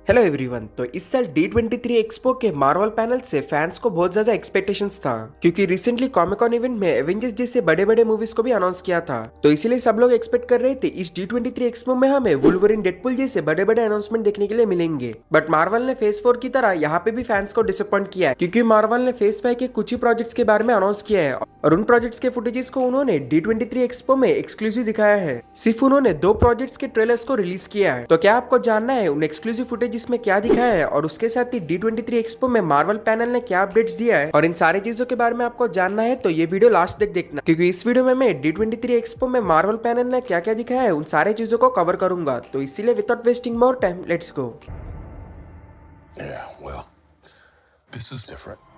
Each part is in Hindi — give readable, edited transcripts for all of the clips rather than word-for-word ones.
Hello everyone. तो इस साल D23 एक्सपो के मार्वल पैनल से फैंस को बहुत ज्यादा एक्सपेक्टेशंस था, क्योंकि रिसेंटली कॉमिक कॉन इवेंट में एवेंजर्स जैसे बड़े बड़े मूवीज को भी अनाउंस किया था। तो इसीलिए सब लोग एक्सपेक्ट कर रहे थे इस D23 एक्सपो में हमें वुल्वरिन, डेडपुल जैसे बड़े बड़े अनाउंसमेंट देखने के लिए मिलेंगे। बट मार्वल ने फेज 4 की तरह यहाँ पे भी फैंस को डिसअपॉइंट किया है, क्योंकि मार्वल ने फेज 5 के कुछ ही प्रोजेक्ट्स के बारे में अनाउंस किया है और उन प्रोजेक्ट्स के फुटेजेस को उन्होंने D23 एक्सपो में एक्सक्लूसिव दिखाया है। सिर्फ उन्होंने 2 प्रोजेक्ट्स के ट्रेलर्स को रिलीज किया है। तो क्या आपको जानना है उन एक्सक्लूसिव फुटेजेस में क्या दिखाया है और उसके साथ ही D23 एक्सपो में मार्वल पैनल ने क्या अपडेट्स दिया है और इन सारी चीजों के बारे में आपको जानना है तो ये वीडियो लास्ट तक देखना, क्योंकि इस वीडियो में मैं D23 एक्सपो में मार्वल पैनल ने क्या क्या दिखाया है उन सारी चीजों को कवर करूंगा। तो इसीलिए without wasting more time let's go. Yeah, well, this is different.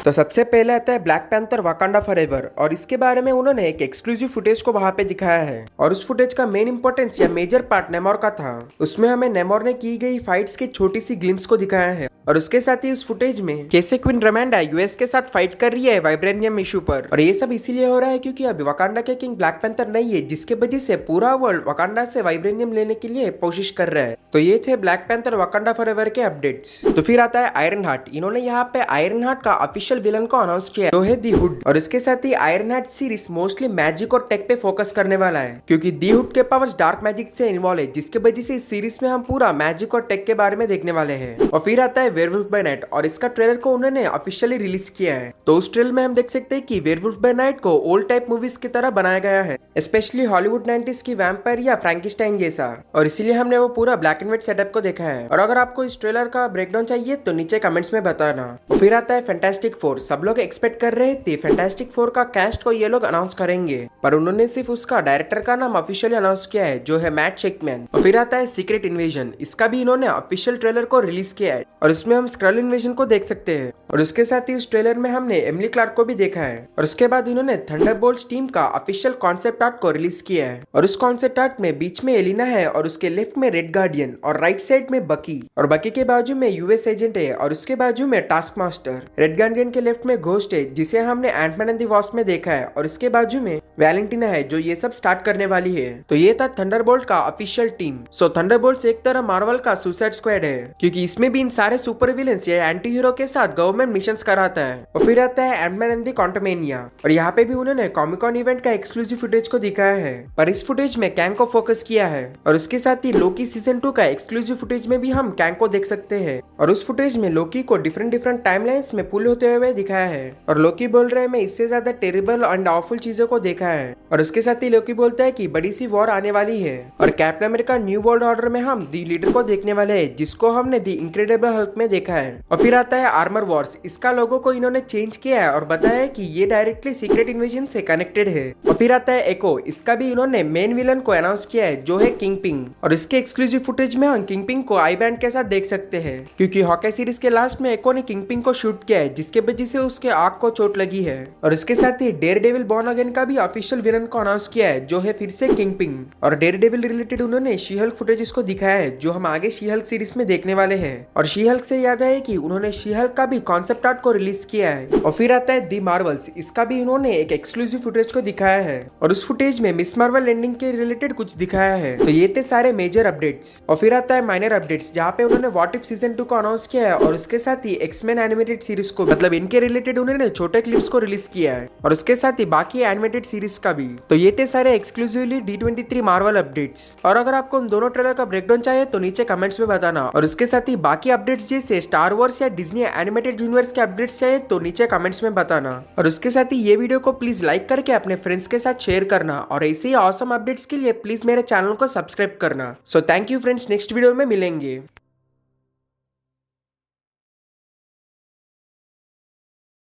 तो सबसे पहले आता है ब्लैक पैंथर वाकांडा फॉरएवर और इसके बारे में उन्होंने एक एक्सक्लूसिव फुटेज को वहां पे दिखाया है और उस फुटेज का मेन इंपॉर्टेंस या मेजर पार्ट नेमोर का था। उसमें हमें नेमोर ने की गई फाइट्स की छोटी सी ग्लिम्स को दिखाया है और उसके साथ ही उस फुटेज में कैसे क्वीन रमांडा यूएस के साथ फाइट कर रही है वाइब्रेनियम इशू पर। और ये सब इसीलिए हो रहा है क्योंकि अभी वाकांडा के किंग ब्लैक पैंथर नहीं है, जिसके वजह से पूरा वर्ल्ड वाकांडा से वाइब्रेनियम लेने के लिए कोशिश कर रहा है। तो ये थे ब्लैक पैंथर वाकांडा फॉरएवर के अपडेट्स। तो फिर आता है आयरन हार्ट। इन्होंने यहाँ पे आयरन हार्ट का ऑफिशियल विलन को अनाउंस किया जो है दी हुड और इसके साथ ही Ironheart series mostly magic और टेक पे फोकस करने वाला है, क्योंकि दी हुड के पावर्स डार्क मैजिक से इन्वॉल्व है, जिसके वजह से इस सीरीज में हम पूरा मैजिक और टेक के बारे में देखने वाले हैं। और फिर आता है वेयरवुल्फ बाय नाइट और इसका ट्रेलर को उन्होंने ऑफिशियली रिलीज किया है। तो उस ट्रेलर में हम देख सकते हैं कि वेयरवुल्फ बाय नाइट को ओल्ड टाइप मूवीज की तरह बनाया गया है, स्पेशली हॉलीवुड 90s की वैम्पायर या फ्रैंकेस्टाइन जैसा, और इसीलिए हमने वो पूरा ब्लैक एंड व्हाइट सेटअप को देखा है। और अगर आपको इस ट्रेलर का ब्रेकडाउन चाहिए तो नीचे कमेंट्स में बताना। और फिर आता है फैंटास्टिक फोर। सब लोग एक्सपेक्ट कर रहे थे फैंटास्टिक फोर का कास्ट को ये लोग अनाउंस करेंगे, पर उन्होंने सिर्फ उसका डायरेक्टर का नाम ऑफिशियली अनाउंस किया है जो है मैट शेकमैन। और फिर आता है सीक्रेट इन्वेजन। इसका भी इन्होंने ऑफिशियल ट्रेलर को रिलीज किया है और इसमें हम स्क्रल इन्वेजन को देख सकते हैं और उसके साथ ही उस ट्रेलर में हमने एमिली क्लार्क को भी देखा है। और उसके बाद इन्होंने थंडरबोल्ट्स टीम का ऑफिशियल कॉन्सेप्ट आर्ट को रिलीज किया है और उस कॉन्सेप्ट आर्ट में बीच में एलिना है और उसके लेफ्ट में रेड गार्डियन और राइट साइड में बकी और बकी के बाजू में यूएस एजेंट है और उसके बाजू में टास्क मास्टर। रेड गार्डियन के लेफ्ट में घोस्ट है जिसे हमने एंटमैन एंड द वॉस्प में देखा है और इसके बाजू में वैलेंटिना है जो ये सब स्टार्ट करने वाली है। तो ये था थंडरबोल्ट का ऑफिशियल टीम। सो थंडरबोल्ट्स एक तरह मार्वल का सुसाइड स्क्वाड है, क्योंकि इसमें भी इन सारे सुपर विलेंस या एंटी हीरो के साथ गवर्नमेंट मिशंस कराता है। और फिर आता है एंटमैन एंड द क्वांटमेनिया और यहाँ पे भी उन्होंने कॉमिक कॉन इवेंट का एक्सक्लूसिव फुटेज को दिखाया है, पर इस फुटेज में कैंग को फोकस किया है और उसके साथ ही लोकी सीजन 2 का एक्सक्लूसिव फुटेज में भी हम कैंग को देख सकते हैं और उस फुटेज में लोकी को डिफरेंट टाइमलाइंस में पुल होते हुए दिखाया है और लोकी बोल रहे हैं मैं इससे ज्यादा टेरिबल एंड ऑफुल चीजों को देखा है। और उसके साथ ही लोकी बोलता है कि बड़ी सी वॉर आने वाली है और captain America new world order में हम दी लीडर को देखने वाले हैं, जिसको हमने दी इनक्रेडिबल हल्क में देखा है। और फिर आता है आर्मर वॉर्स। इसका लोगो को इन्होंने चेंज किया है और बताया है कि ये डायरेक्टली सीक्रेट इन्वेजन से कनेक्टेड है। और फिर आता है एको। इसका भी इन्होंने मेन विलन को अनाउंस किया है जो है किंग पिंग और इसके एक्सक्लूसिव फुटेज में हम किंग पिंग को आई बैंड के साथ देख सकते हैं, क्योंकि हॉकी सीरीज के लास्ट में एको ने किंग पिंग को शूट किया है, जिसके वजह से उसके आंख को चोट लगी है। और इसके साथ ही डेयरडेविल बॉर्न अगेन का भी ऑफिशियल विलन को अनाउंस किया है जो है फिर से किंग पिंग। और डेयरडेविल रिलेटेड उन्होंने शी हल्क फुटेजेस को दिखाया है जो हम आगे शी हल्क सीरीज में देखने वाले हैं। और शी हल्क से याद है कि उन्होंने शी हल्क का भी कॉन्सेप्ट आर्ट को रिलीज किया है। और फिर आता है दी मार्वल्स। इसका भी इन्होंने एक एक्सक्लूसिव फुटेज को दिखाया है और उस फुटेज में मिस मार्वल लैंडिंग के रिलेटेड कुछ दिखाया है। तो ये थे सारे मेजर अपडेट्स। और फिर आता है माइनर अपडेट्स, जहाँ पे उन्होंने व्हाट इफ सीजन 2 को अनाउंस किया है और उसके साथ ही एक्समैन एनिमेटेड सीरीज को, मतलब इनके रिलेटेड उन्होंने छोटे क्लिप्स को रिलीज किया है और उसके साथ ही बाकी एनिमेटेड सीरीज का भी। तो ये थे सारे एक्सक्लूसिवली D23 मार्वल अपडेट्स। और अगर आपको उन दोनों ट्रेलर का ब्रेकडाउन चाहिए तो नीचे कमेंट्स में बताना और उसके साथ ही बाकी अपडेट्स जैसे स्टार वॉर्स या डिज्नी एनिमेटेड यूनिवर्स के अपडेट्स चाहिए तो नीचे कमेंट्स में बताना। और उसके साथ ही ये वीडियो को प्लीज लाइक करके अपने फ्रेंड्स के साथ शेयर करना और ऐसे ही ऑसम अपडेट्स के लिए प्लीज मेरे चैनल को सब्सक्राइब करना। So thank you friends, next video में मिलेंगे।